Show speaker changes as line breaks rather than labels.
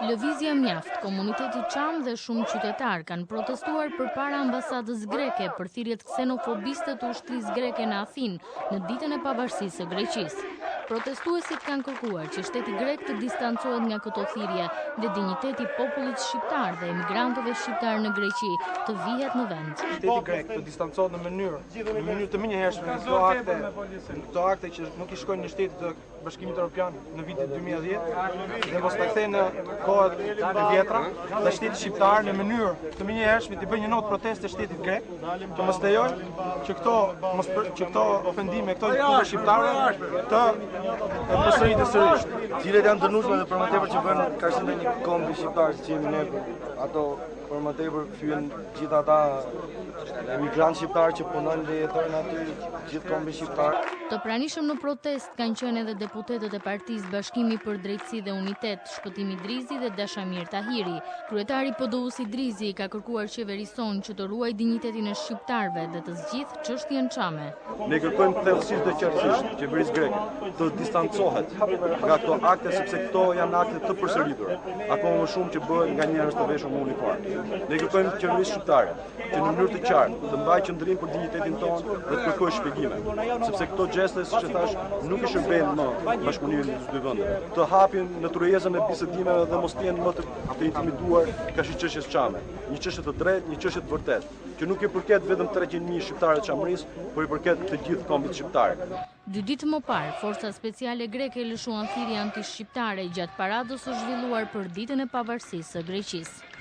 Lëvizja mjaft, komuniteti çam dhe shumë qytetar kanë protestuar përpara ambasadës greke për thirrjet ksenofobiste të ushtrisë greke në Athinë në ditën e pavarësisë së Greqisë. Protestuesit kanë kërkuar që shteti grek të distancohet nga këto thirrje dhe dinjiteti i popullit shqiptar dhe emigrantëve shqiptar në Greqi të vihet në vend.
Shteti grek të distancohet në mënyrë të menjëhershme nga këto akte që nuk i shkojnë në shtetet të Bashkimit Evropian në vitin 2010 dhe mos ta kthejnë në kohët e vjetra dhe shteti shqiptar në mënyrë të menjëhershme të bëjë një notë proteste shtetit grek të mos lejojnë që këto ofendime, këto lëkure shqiptare të përsëritet sërish.
Cilet janë dënueshme dhe për më tepër që bën karshim me një kombi shqiptar që jemi ne, ato për më tepër fyen gjithë ata emigrantë shqiptar që punojnë dhe jetojnë aty, gjithë kombi shqiptar.
Të pranishëm në protest kanë qenë edhe deputetët e Partisë Bashkimi për Drejtësi dhe Unitet, Shpëtimi Drizi dhe Dashamir Tahiri. Kryetari PD-s Drizi ka kërkuar qeverisë sonë që të ruajë dinjitetin e shqiptarëve dhe të zgjidhë çështjen çame.
Ne kërkojmë thellësisht dhe qartësisht qeverisë greke të distancohet nga këto akte sepse këto janë akte të përsëritur, akoma më shumë që bëhen nga njerëz të veshur me uniformë. Ne kërkojmë qeverisë shqiptare që në mënyrë të qartë të mbajë qendrim për dinjitetin tonë dhe të kërkojë shpjegime, sepse këto gjeste, siç e thash, nuk i shërbejnë më bashkëpunimin e dy vendeve. Të hapin në tryezën e bisedimeve dhe mos të jenë më të intimiduar ka çështjes çame. Një çështje të drejtë, një çështje të vërtetë, që nuk i përket vetëm 300.000 shqiptarëve të çamërisë, por i përket të gjithë kombit shqiptar.
2 ditë më parë, forca speciale greke lëshuan thirrje anti-shqiptare gjatë paradës së zhvilluar për ditën e pavarësisë së Greqisë.